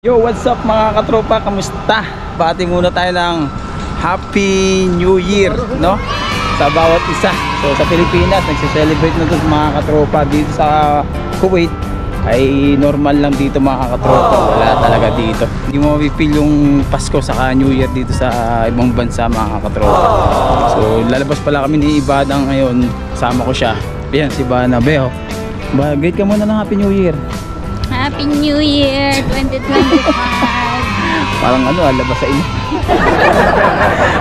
Yo, what's up mga katropa? Kamusta? Bati muna tayo ng Happy New Year, no? Sa bawat isa. So sa Pilipinas, nagse-celebrate na doon mga katropa. Dito sa Kuwait ay normal lang dito mga katropa. Wala talaga dito. Hindi mo mapipil yung Pasko saka New Year dito sa ibang bansa mga katropa. So lalabas pala kami ni Ibada ngayon. Sama ko siya. Ayan si Bana. Beo, greet ka muna ng Happy New Year. Happy New Year 2025. Parang labas sa inyo.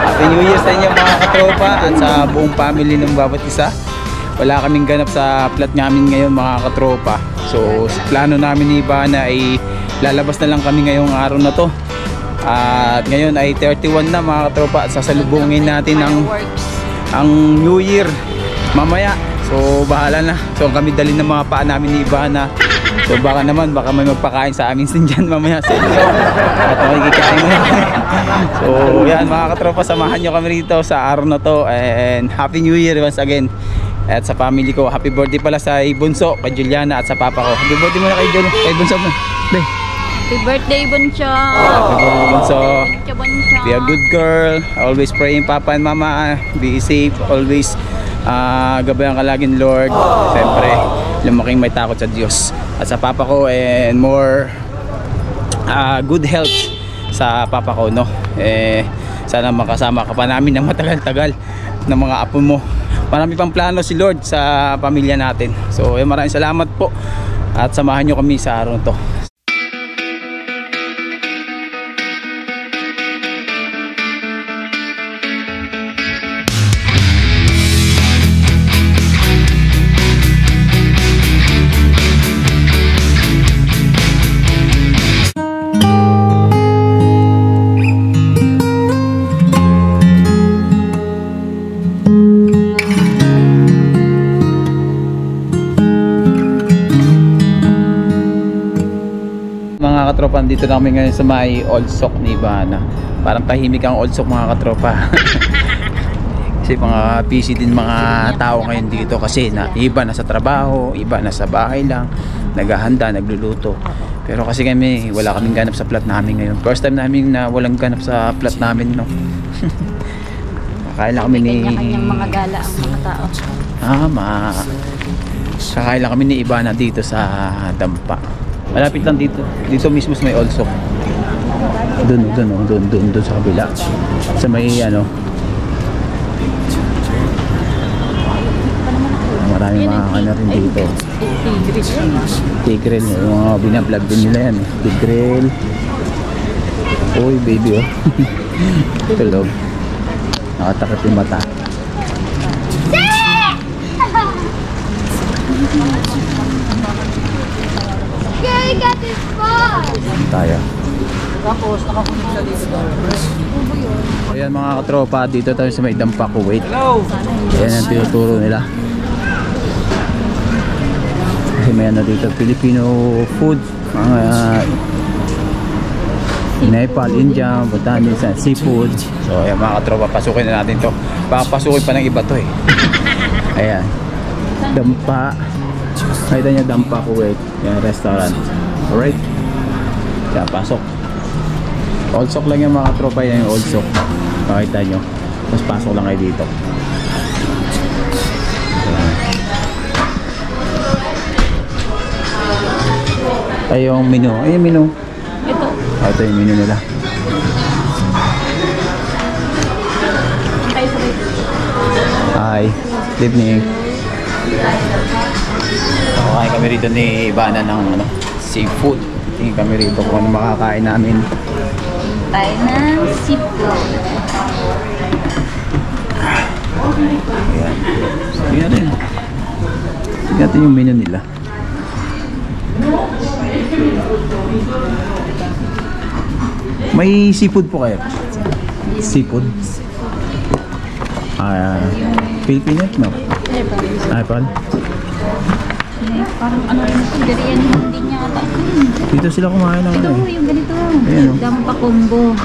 Happy New Year sa inyo mga katropa at sa buong family ng bawat isa. Wala kaming ganap sa plat namin ngayon mga katropa. So plano namin ni Ivana ay lalabas na lang kami ngayong araw na to. At ngayon ay 31 na mga katropa at sasalubungin natin ang New Year mamaya. So bahala na. So kami dalhin ng mga paa namin ni Ivana. So baka may magpakain sa amin dyan mamaya sa inyo. At makikikain mo. So yan mga katropa, samahan nyo kami rito sa araw na to. And Happy New Year once again. At sa family ko, happy birthday pala sa Bunso, kay Juliana at sa papa ko. Happy birthday muna kay Bunso mo. Happy birthday Bunso. Happy birthday Bunso. Bunso. Be a good girl. Always praying papa and mama. Be safe. Always gabayan ka laging Lord. Siyempre lumaking may takot sa Diyos. At sa papa ko and more good health sa papa ko, no? Sana makasama ka pa namin ng matagal-tagal ng mga apo mo. Marami pang plano si Lord sa pamilya natin. So maraming salamat po at samahan nyo kami sa araw to. Mga katropa, dito na kami ngayon sa may Old Sock ni Ivana. Parang tahimik ang Old Sock mga katropa. Kasi mga busy din mga tao ngayon dito kasi iba nasa trabaho, iba nasa bahay lang, naghahanda, nagluluto. Pero kasi kami wala kaming ganap sa plat namin ngayon. First time namin na walang ganap sa plat namin, no. Kakain lang kami ni kanya-kanyang mga gala ang mga tao. Kakain lang kami ni Ivana dito sa Dampa. Malapit lang dito. Dito mismo sa may Old Sock. Doon sa kabila. Sa may maraming mga rin dito. Tigrel. Yung mga binablog din nila yan. Tigrel. Uy baby oh. Tulog. Nakatakot yung mata. I got this ball. Tayo. Tapos nakakunin siya dito. Ayan mga katropa, dito tayo sa may Dampa, Kuwait. Hello! Ayan ang tinuturo nila. Kasi may dito, Filipino food, mga Nepal, India, Bhutanese, seafood. So ayan mga katropa, pasukin na natin to. Baka pasukin pa ng iba to eh. Ayan, Dampa. Nakita niya Dampa, Kuwait. Yan, restaurant. Alright. Kaya pasok. Old Sock lang yung mga tropa. Yan yung Old Sock. Makita nyo. Tapos pasok lang kayo dito. Ay yung menu. Ay yung menu. Ito. Ito yung menu nila. Hi. Good evening. Kakain kami rito ni Ivana ng seafood. Tingin kami rito kung ano makakain namin. Tayo ng seafood. Ayan. Tingnan natin. Tingnan natin yung menu nila. May seafood po kayo? Seafood? Filipino? No? Apple? Parang rin ito, diriyan hindi niya ata. Dito sila kumain ng Ito, yung ganito. Ayan, oh. Dampa combo.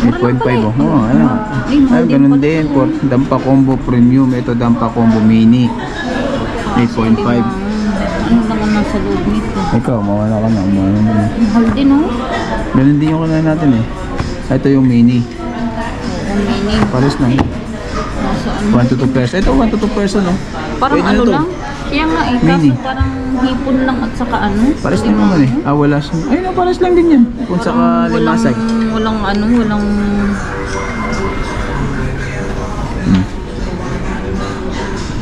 8.5 oh. Oh, ayan. Ay, ganun din. Dampa combo premium. Ito Dampa combo mini. 8.5. Ano naman nasa loob nito? Ikaw, mawala ka na. Umano na. Mahal din oh. Ganun din yung kailangan natin eh. Ito yung mini. Ang mini. Pares lang. Nasa ano? 1 to 2 person. Ito 1 to 2 person oh. Parang Pwede na ano to. lang. Kaya nga eh. Mini. Kaso parang hipon lang at saka ano. Pares lang naman eh. Ah, wala siya. Ayun na, pares lang din yan. Kung saka limasag. Walang ano, walang...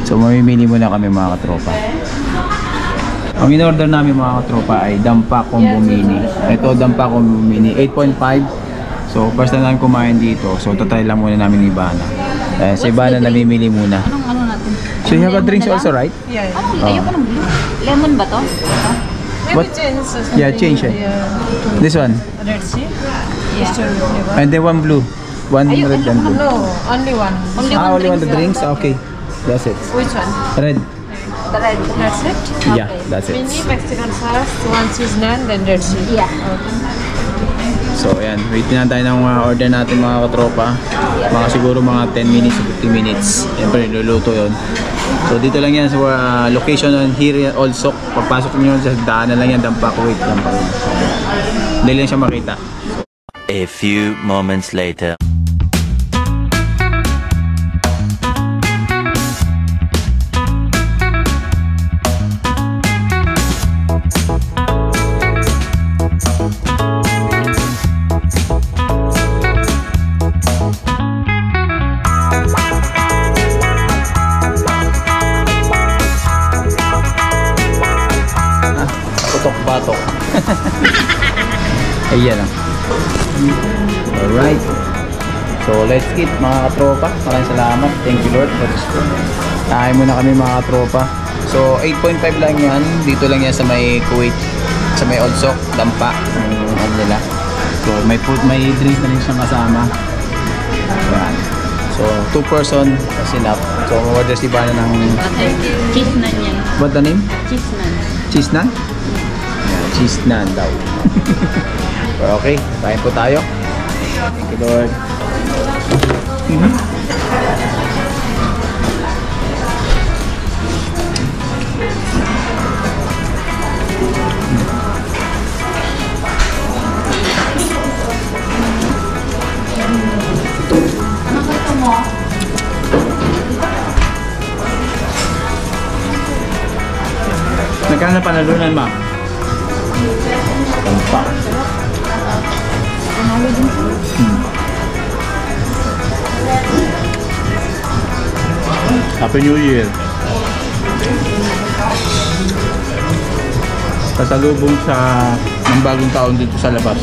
So mamimili muna kami mga katropa. Ang in-order namin mga katropa ay Dampa Combo Mini. Ito Dampa Combo Mini 8.5. So first na namin kumain dito. So tatry lang muna namin ni Ivana. Si Ivana namimili muna. Anong ano natin? So you have a drinks also, right? Yeah. Oh, ayoko ng blue. Lemon ba to? Maybe What? change something. Yeah, change it. Yeah. This one. Red sea? Yeah. Flavor. And then one blue. One red and blue. No, only one. Only one the drinks? Okay. That's it. Which one? Red. The red. That's it? Yeah, that's it. Mini Mexican sauce, one cheese naan, then red sea. Yeah. So ayan, wait na tayo ng order natin mga katropa. Mga siguro mga 10 minutes to 15 minutes. Siyempre luluto yun. So dito lang yan sa location on here yan, Olsok. Pagpasok nyo sa daanan lang yan, Dampa Kuwait. Hindi lang siya makita. A few moments later. Putok-batok. Ayan lang. Alright. So let's eat mga katropa. Maraming salamat. Thank you Lord. Kain muna kami mga katropa. So 8.5 lang yan. Dito lang yan sa may Kuwait. Sa may Olsok. Dampa. Ano nila. So may food, may drinks na rin siyang kasama. Ayan. So 2 person is enough. So order si Ivana ng Cheese nan yan. what the name? Cheese nan. Cheese naan? Ayan, cheese naan daw. Okay, kain po tayo. Thank you Lord. Nagkano na panalunan, ma? Dampa. Happy New Year. Pasalubong sa ng bagong taon dito sa labas.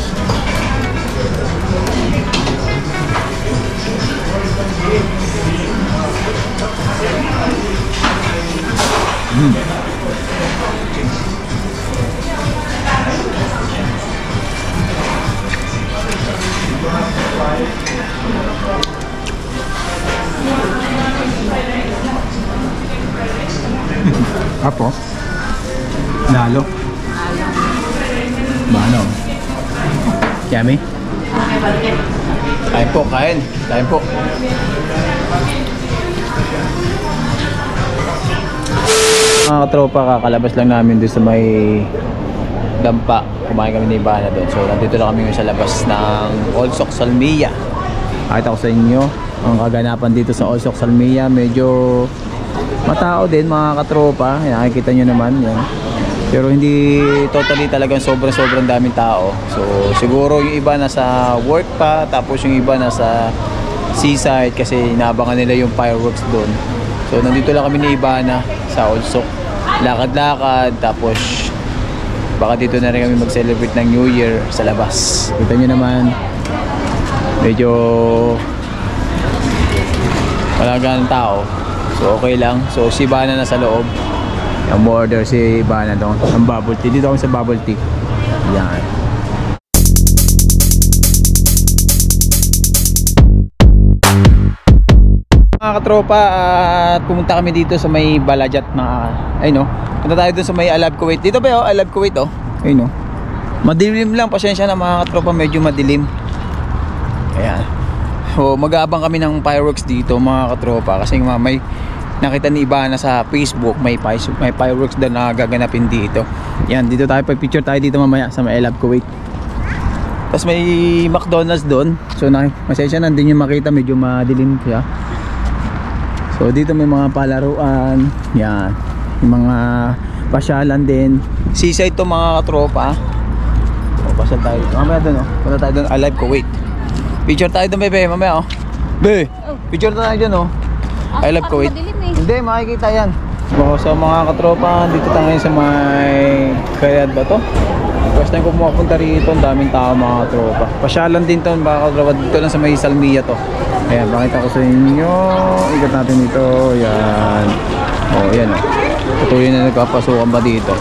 Apo? Lalo? Mano? Yummy? Kain po, kain. Kain po. Mga katropa, kakalabas lang namin doon sa may Dampa. Kumain kami ni Ivana doon. So, nandito lang kami sa labas ng Olsok, Salmia. Pakita ko sa inyo ang kaganapan dito sa Olsok, Salmia. Medyo matao din mga katropa. Nakikita nyo naman yan. Pero hindi totally talagang sobrang daming tao. So siguro yung iba nasa work pa, tapos yung iba nasa seaside kasi inaabangan nila yung fireworks doon. So nandito lang kami ni Ivana sa Olsok. Lakad-lakad, tapos baka dito na rin kami mag-celebrate ng New Year sa labas. Kita nyo naman, medyo wala ganang tao. So okay lang. So si Ivana na sa loob. Yung order si Ivana doon ng bubble tea. Dito kami sa bubble tea. Yan. Mga katropa, at pumunta kami dito sa may Balajat na no. Punta tayo doon sa may Alab Kuwait. Dito ba 'yo? Alab Kuwait oh. No. Madilim lang, pasensya na mga katropa, medyo madilim. Ayan. So mag-aabang kami ng fireworks dito mga katropa kasi may nakita ni Ivana sa Facebook, may fireworks daw na gaganapin dito. Yan, dito tayo, picture tayo dito mamaya sa I Love Kuwait. Tapos may McDonald's doon. So masaya na, hindi nyo makita, medyo madilim siya. So dito may mga palaruan. Yan, yung mga pasyalan din. Seaside to mga katropa. So pasyal tayo dito. Mamaya doon punta tayo doon, I Love Kuwait. Picture tayo doon, bebe, mamaya Be, picture tayo doon I Love Kuwait. Hindi, makikita yan. So mga katropa, dito tayo ngayon sa may Kayad ba to? First time ko pumapunta rito, ang daming tao mga katropa. Pasyalan din to mga katropa, dito lang sa may Salmia to. Ayan, pakita ko sa inyo. Ikot natin dito. Yan. Yan patuloy na nagpapasukan ba dito.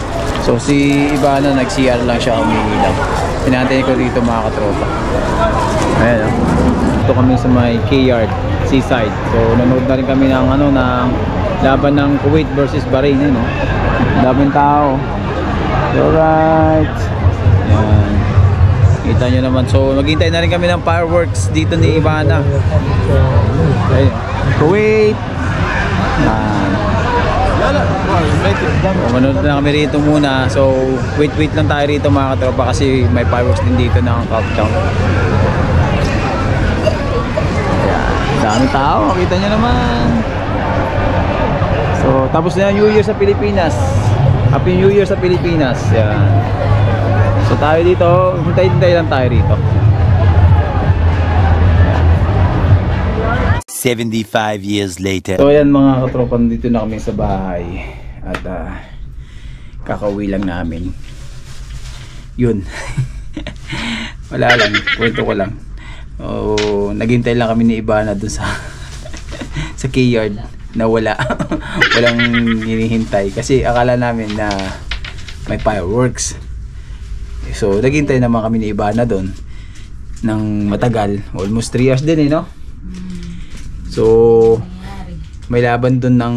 So si Ivana nag-CR lang siya, umiilang. Pinantay ko dito mga katropa. Ayan Ito kami sa may K-Yard, Seaside. So nanood na rin kami ng ng laban ng Kuwait versus Bahrain. Daming tao. Alright. Yan. Kita nyo naman. So maghintay na rin kami ng fireworks dito ni Ivana. Okay. Kuwait. Yan. Manood na kami rito muna. So wait lang tayo rito mga katropa, kasi may fireworks din dito ng countdown. Yan. Dami tao. Kita nyo naman. So tapos na New Year sa Pilipinas. Happy New Year sa Pilipinas. Yan. So tayo dito, hintay lang tayo rito. 75 years later. So ayan mga katropa, dito na kami sa bahay. At kakauwi lang namin. Yun. Wala lang, kwento ko lang. Naghintay lang kami ni Ivana dun sa sa K-Yard na walang hinihintay kasi akala namin na may fireworks. So naghintay naman kami ni Ivana doon ng matagal, almost 3 hours din no? So may laban doon ng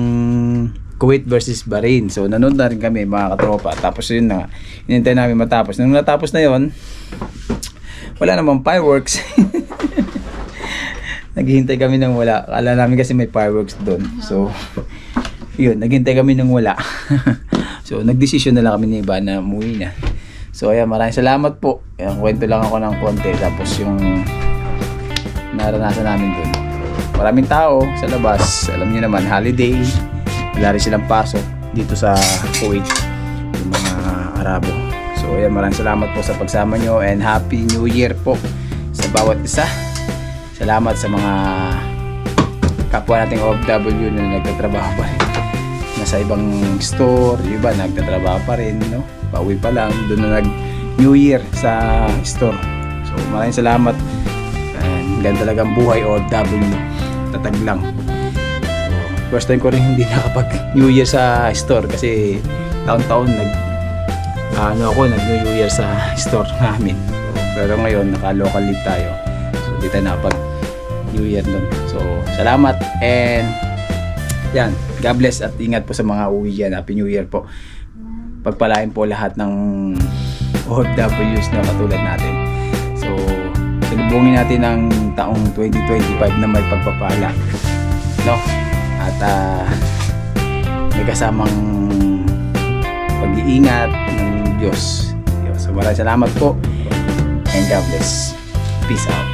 Kuwait versus Bahrain. So nanood na rin kami mga katropa. Tapos yun na, hinintay namin matapos. Nung natapos na yun, wala namang fireworks. Naghihintay kami ng wala. Akala namin kasi may fireworks doon. So yun, naghintay kami ng wala. So nagdesisyon na lang kami ni Iba na umuwi na. So ayan, maraming salamat po. Ayan, kwento lang ako ng konti. Tapos yung naranasan namin doon. Maraming tao sa labas. Alam niyo naman, holiday. Wala rin silang pasok dito sa Kuwait, yung mga Arabo. So ayan, maraming salamat po sa pagsama nyo. And Happy New Year po sa bawat isa. Salamat sa mga kapwa nating OFW na nagtatrabaho pa rin. Nasa ibang store, yung iba nagtatrabaho pa rin, no? Pauwi pa lang, doon na nag-New Year sa store. So maraming salamat. And ganda talagang buhay OFW. Tatag lang. So, first time ko rin hindi nakapag New Year sa store kasi taon-taon nag-New Year sa store namin. So, pero ngayon naka-local leave tayo. So hindi tayo nakapag New Year nun. So salamat and yan, God bless at ingat po sa mga uwi yan. Happy New Year po. Pagpalain po lahat ng OFWs na katulad natin. So salubungin natin ang taong 2025 na may pagpapala, no? At may kasamang pag-iingat ng Diyos. So maraming salamat po and God bless. Peace out.